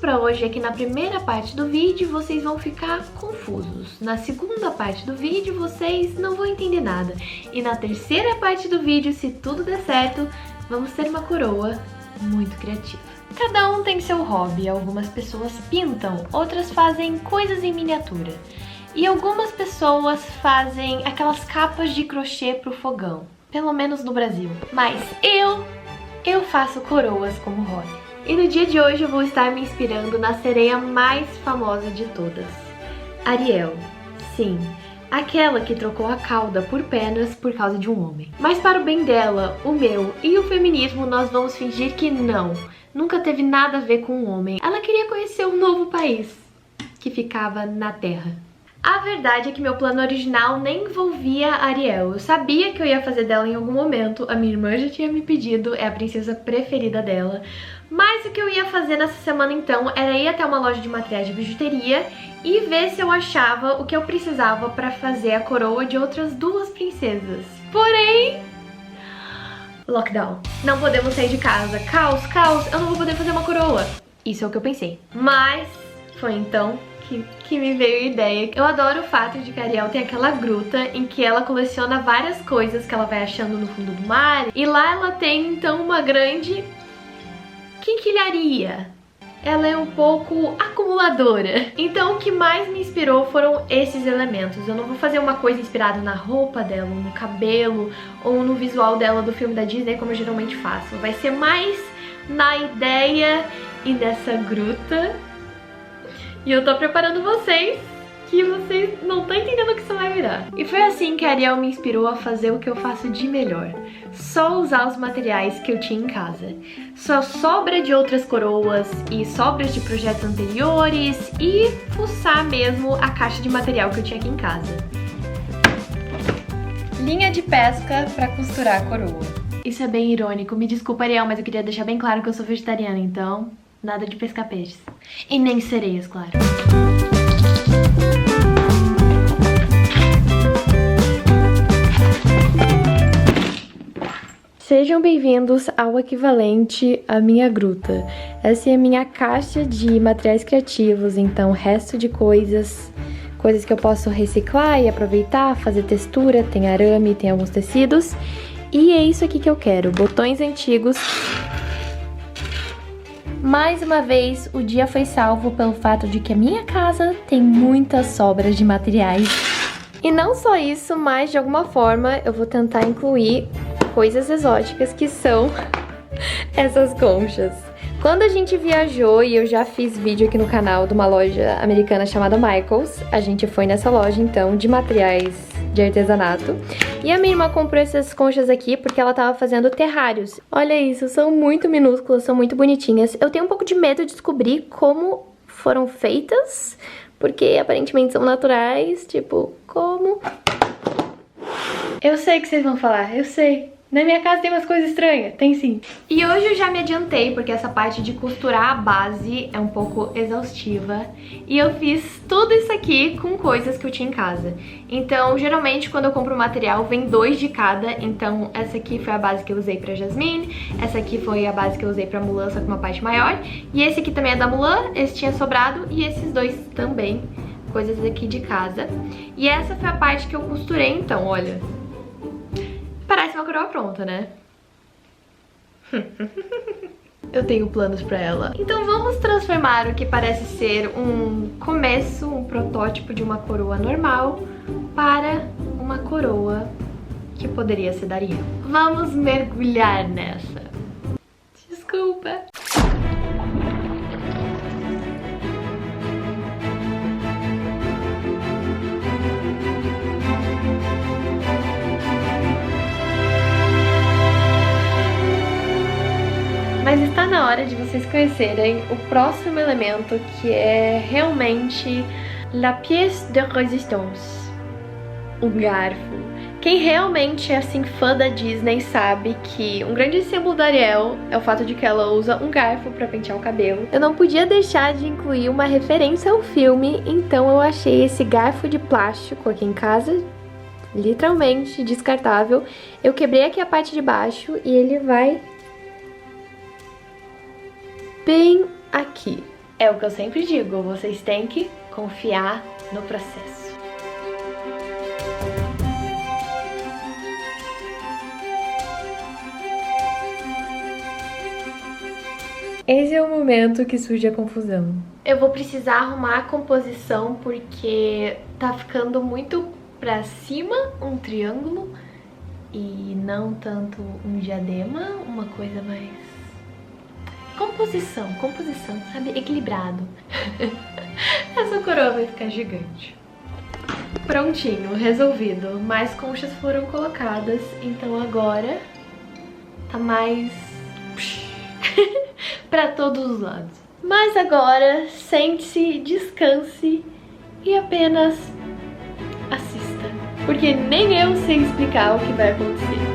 pra hoje é que na primeira parte do vídeo vocês vão ficar confusos. Na segunda parte do vídeo vocês não vão entender nada. E na terceira parte do vídeo, se tudo der certo, vamos ter uma coroa muito criativa. Cada um tem seu hobby. Algumas pessoas pintam, outras fazem coisas em miniatura. E algumas pessoas fazem aquelas capas de crochê pro fogão. Pelo menos no Brasil. Mas eu faço coroas como hobby. E no dia de hoje eu vou estar me inspirando na sereia mais famosa de todas, Ariel. Sim, aquela que trocou a cauda por pernas por causa de um homem. Mas para o bem dela, o meu e o feminismo, nós vamos fingir que não. Nunca teve nada a ver com um homem. Ela queria conhecer um novo país, que ficava na Terra. A verdade é que meu plano original nem envolvia a Ariel. Eu sabia que eu ia fazer dela em algum momento. A minha irmã já tinha me pedido, é a princesa preferida dela. Mas o que eu ia fazer nessa semana então era ir até uma loja de materiais de bijuteria e ver se eu achava o que eu precisava para fazer a coroa de outras duas princesas. Porém, lockdown. Não podemos sair de casa. Caos, caos, eu não vou poder fazer uma coroa. Isso é o que eu pensei. Mas foi então que me veio a ideia. Eu adoro o fato de que a Ariel tem aquela gruta em que ela coleciona várias coisas que ela vai achando no fundo do mar. E lá ela tem então uma grande quinquilharia. Ela é um pouco acumuladora. Então o que mais me inspirou foram esses elementos. Eu não vou fazer uma coisa inspirada na roupa dela, ou no cabelo, ou no visual dela do filme da Disney, como eu geralmente faço. Vai ser mais na ideia e nessa gruta. E eu tô preparando vocês, que vocês não estão entendendo o que isso vai virar. E foi assim que a Ariel me inspirou a fazer o que eu faço de melhor. Só usar os materiais que eu tinha em casa. Só sobra de outras coroas e sobras de projetos anteriores e fuçar mesmo a caixa de material que eu tinha aqui em casa. Linha de pesca pra costurar a coroa. Isso é bem irônico, me desculpa, Ariel, mas eu queria deixar bem claro que eu sou vegetariana, então nada de pescar peixes. E nem sereias, claro. Sejam bem-vindos ao equivalente à minha gruta. Essa é a minha caixa de materiais criativos, então resto de coisas que eu posso reciclar e aproveitar, fazer textura, tem arame, tem alguns tecidos. E é isso aqui que eu quero, botões antigos. Mais uma vez, o dia foi salvo pelo fato de que a minha casa tem muitas sobras de materiais. E não só isso, mas de alguma forma eu vou tentar incluir coisas exóticas que são essas conchas. Quando a gente viajou, e eu já fiz vídeo aqui no canal de uma loja americana chamada Michaels, a gente foi nessa loja então de materiais de artesanato. E a minha irmã comprou essas conchas aqui porque ela tava fazendo terrários. Olha isso, são muito minúsculas, são muito bonitinhas. Eu tenho um pouco de medo de descobrir como foram feitas, porque aparentemente são naturais, tipo, como? Eu sei que vocês vão falar, eu sei. Na minha casa tem umas coisas estranhas, tem sim. E hoje eu já me adiantei, porque essa parte de costurar a base é um pouco exaustiva. E eu fiz tudo isso aqui com coisas que eu tinha em casa. Então, geralmente, quando eu compro material, vem 2 de cada. Então, essa aqui foi a base que eu usei pra Jasmine. Essa aqui foi a base que eu usei pra Mulan, só com uma parte maior. E esse aqui também é da Mulan, esse tinha sobrado. E esses 2 também, coisas aqui de casa. E essa foi a parte que eu costurei, então, olha. Parece uma coroa pronta, né? Eu tenho planos pra ela. Então vamos transformar o que parece ser um começo, um protótipo de uma coroa normal para uma coroa que poderia ser da Ariel. Vamos mergulhar nessa. Desculpa. Mas está na hora de vocês conhecerem o próximo elemento, que é realmente la pièce de résistance, o garfo. Quem realmente é assim fã da Disney sabe que um grande símbolo da Ariel é o fato de que ela usa um garfo para pentear o cabelo. Eu não podia deixar de incluir uma referência ao filme, então eu achei esse garfo de plástico aqui em casa, literalmente descartável. Eu quebrei aqui a parte de baixo e ele vai bem aqui. É o que eu sempre digo, vocês têm que confiar no processo. Esse é o momento que surge a confusão. Eu vou precisar arrumar a composição porque tá ficando muito pra cima um triângulo e não tanto um diadema, uma coisa mais... Composição, sabe? Equilibrado. Essa coroa vai ficar gigante. Prontinho, resolvido. Mais conchas foram colocadas, então agora tá mais... pra todos os lados. Mas agora, sente-se, descanse e apenas assista. Porque nem eu sei explicar o que vai acontecer.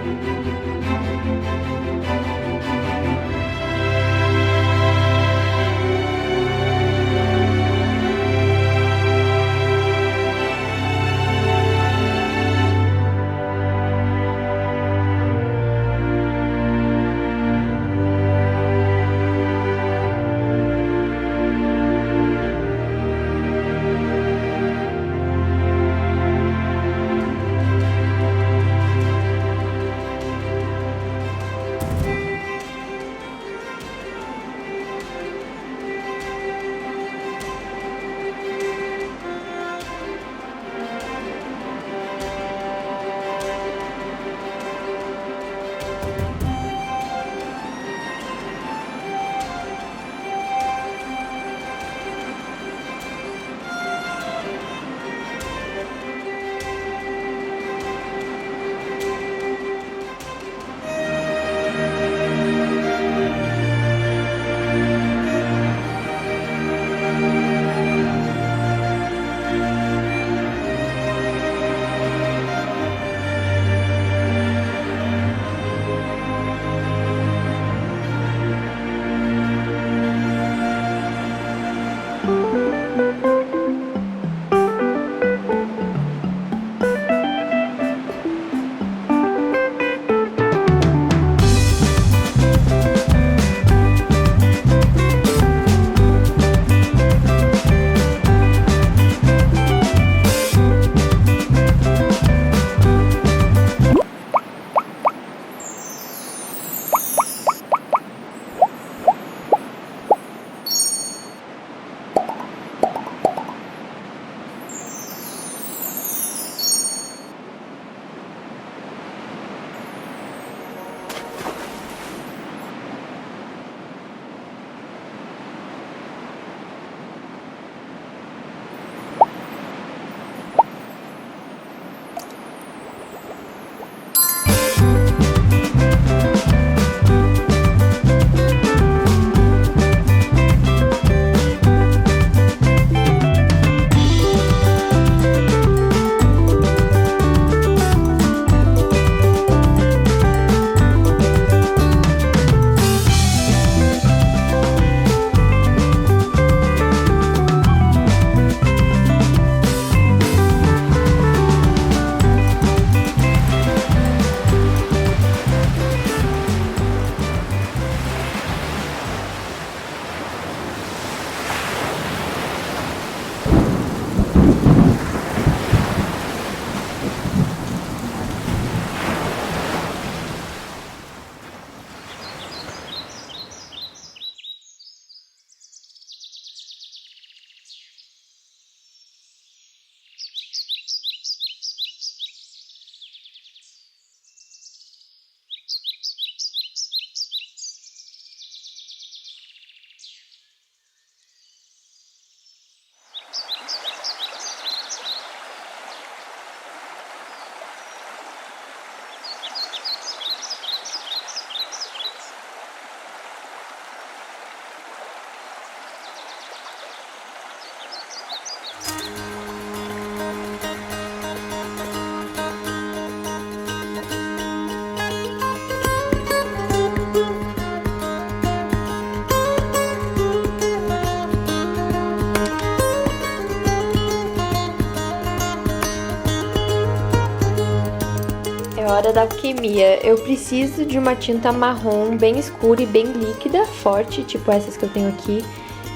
É hora da alquimia. Eu preciso de uma tinta marrom bem escura e bem líquida, forte, tipo essas que eu tenho aqui,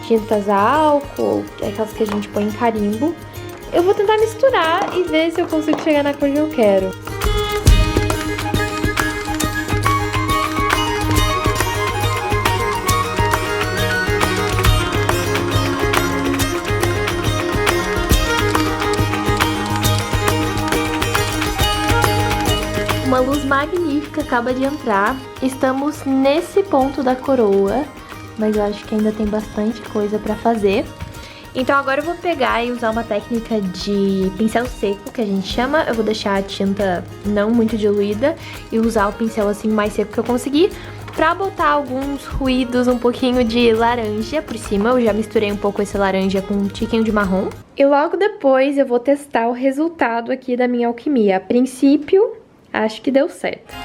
tintas a álcool, aquelas que a gente põe em carimbo. Eu vou tentar misturar e ver se eu consigo chegar na cor que eu quero. Uma luz magnífica acaba de entrar. Estamos nesse ponto da coroa, mas eu acho que ainda tem bastante coisa pra fazer. Então agora eu vou pegar e usar uma técnica de pincel seco, que a gente chama. Eu vou deixar a tinta não muito diluída e usar o pincel assim mais seco que eu conseguir pra botar alguns ruídos, um pouquinho de laranja por cima. Eu já misturei um pouco esse laranja com um tiquinho de marrom. E logo depois eu vou testar o resultado aqui da minha alquimia. A princípio, acho que deu certo.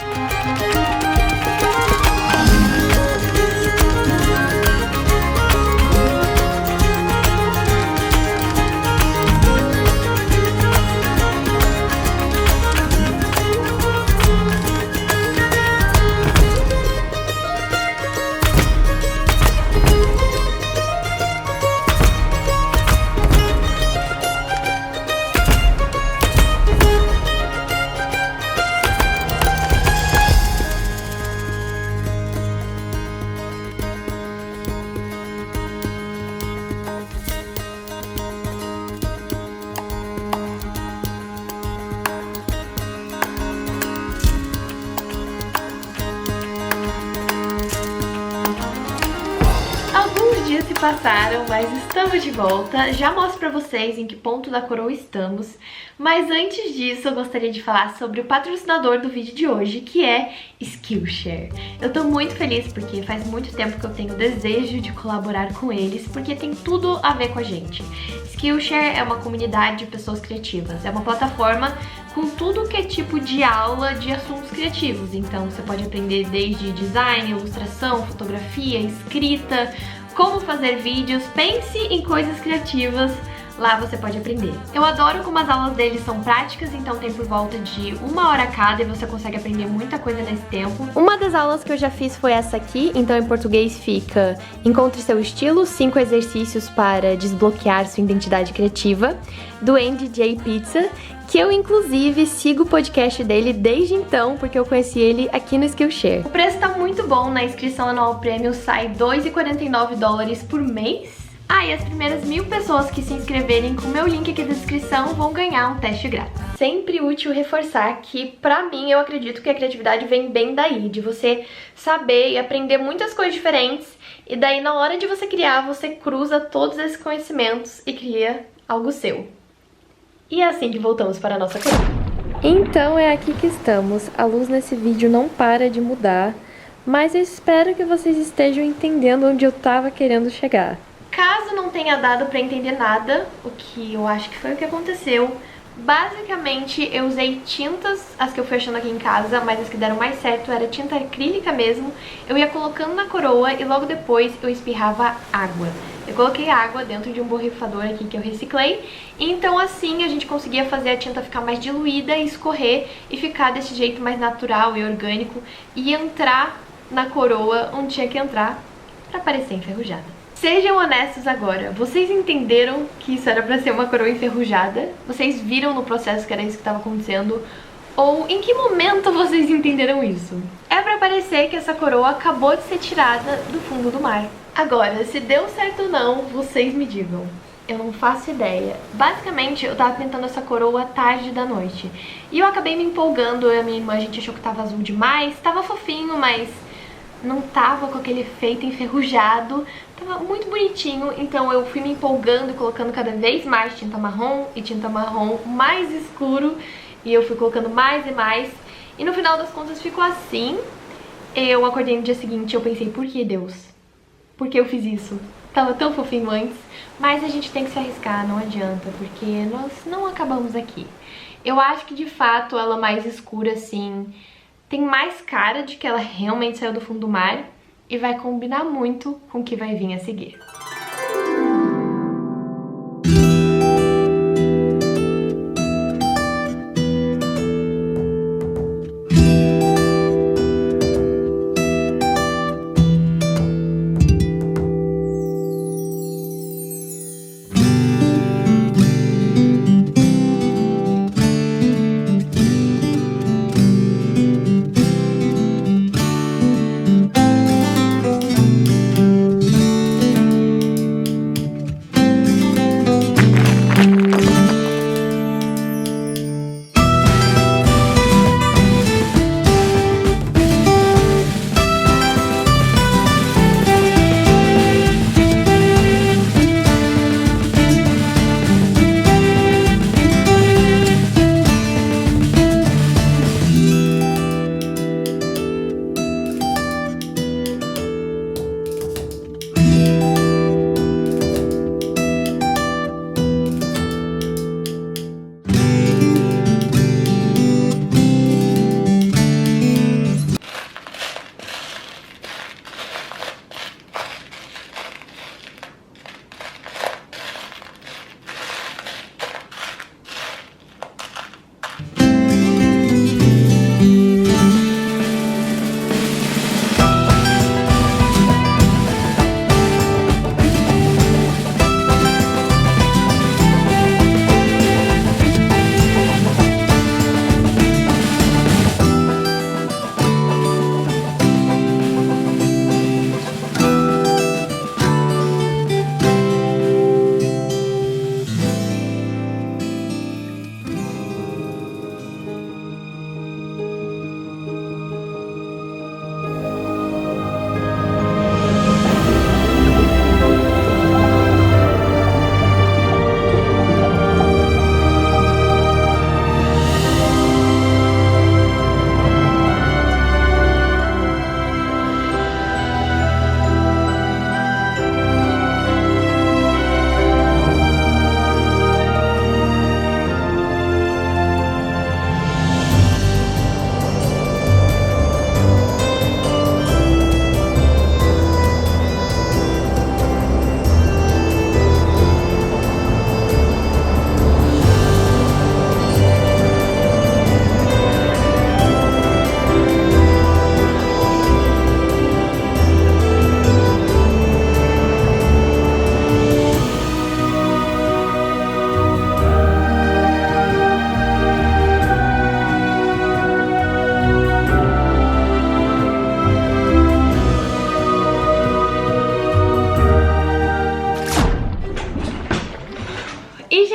Dias se passaram, mas estamos de volta. Já mostro pra vocês em que ponto da coroa estamos. Mas antes disso, eu gostaria de falar sobre o patrocinador do vídeo de hoje, que é Skillshare. Eu tô muito feliz porque faz muito tempo que eu tenho desejo de colaborar com eles, porque tem tudo a ver com a gente. Skillshare é uma comunidade de pessoas criativas. É uma plataforma com tudo que é tipo de aula de assuntos criativos. Então você pode aprender desde design, ilustração, fotografia, escrita, como fazer vídeos. Pense em coisas criativas, lá você pode aprender. Eu adoro como as aulas deles são práticas, então tem por volta de 1 hora cada e você consegue aprender muita coisa nesse tempo. Uma das aulas que eu já fiz foi essa aqui, então em português fica Encontre seu estilo, 5 exercícios para desbloquear sua identidade criativa, do Andy J. Pizza, que eu inclusive sigo o podcast dele desde então, porque eu conheci ele aqui no Skillshare. O preço tá muito bom, na inscrição anual premium sai $2,49 por mês. Ah, e as primeiras 1000 pessoas que se inscreverem com o meu link aqui da descrição vão ganhar um teste grátis. Sempre útil reforçar que, pra mim, eu acredito que a criatividade vem bem daí, de você saber e aprender muitas coisas diferentes, e daí na hora de você criar, você cruza todos esses conhecimentos e cria algo seu. E é assim que voltamos para a nossa coroa. Então é aqui que estamos. A luz nesse vídeo não para de mudar, mas eu espero que vocês estejam entendendo onde eu tava querendo chegar. Caso não tenha dado pra entender nada, o que eu acho que foi o que aconteceu, basicamente eu usei tintas, as que eu fui achando aqui em casa, mas as que deram mais certo era tinta acrílica mesmo. Eu ia colocando na coroa e logo depois eu espirrava água. Eu coloquei água dentro de um borrifador aqui que eu reciclei, então assim a gente conseguia fazer a tinta ficar mais diluída e escorrer e ficar desse jeito mais natural e orgânico e entrar na coroa onde tinha que entrar pra parecer enferrujada. Sejam honestos agora, vocês entenderam que isso era pra ser uma coroa enferrujada? Vocês viram no processo que era isso que estava acontecendo? Ou em que momento vocês entenderam isso? É pra parecer que essa coroa acabou de ser tirada do fundo do mar. Agora, se deu certo ou não, vocês me digam. Eu não faço ideia. Basicamente, eu tava pintando essa coroa tarde da noite. E eu acabei me empolgando, eu e a minha irmã, a gente achou que tava azul demais. Tava fofinho, mas não tava com aquele efeito enferrujado. Tava muito bonitinho, então eu fui me empolgando e colocando cada vez mais tinta marrom e tinta marrom mais escuro. E eu fui colocando mais e mais. E no final das contas ficou assim. Eu acordei no dia seguinte e eu pensei, por que Deus? Por que eu fiz isso? Tava tão fofinho antes. Mas a gente tem que se arriscar, não adianta, porque nós não acabamos aqui. Eu acho que de fato ela mais escura assim tem mais cara de que ela realmente saiu do fundo do mar e vai combinar muito com o que vai vir a seguir.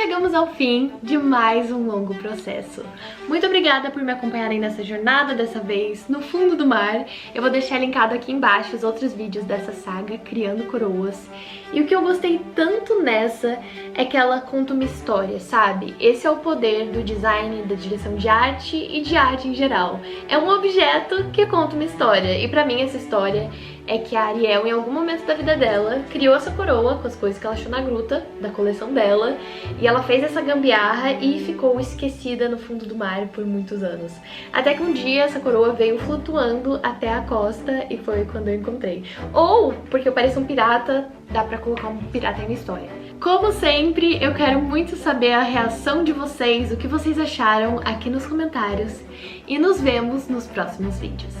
chegamos ao fim de mais um longo processo. Muito obrigada por me acompanharem nessa jornada, dessa vez no fundo do mar. Eu vou deixar linkado aqui embaixo os outros vídeos dessa saga, Criando Coroas. E o que eu gostei tanto nessa é que ela conta uma história, sabe? Esse é o poder do design, da direção de arte e de arte em geral. É um objeto que conta uma história, e pra mim essa história é que a Ariel, em algum momento da vida dela, criou essa coroa com as coisas que ela achou na gruta da coleção dela, e ela fez essa gambiarra e ficou esquecida no fundo do mar por muitos anos. Até que um dia essa coroa veio flutuando até a costa e foi quando eu encontrei. Ou, porque eu pareço um pirata, dá pra colocar um pirata aí na história. Como sempre, eu quero muito saber a reação de vocês, o que vocês acharam aqui nos comentários, e nos vemos nos próximos vídeos.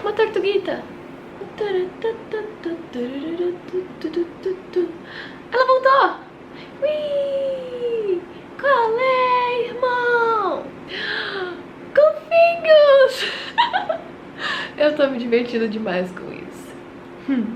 Uma tortuguita. Ela voltou! Ui! Qual é, irmão? Golfinhos! Eu tô me divertindo demais com isso.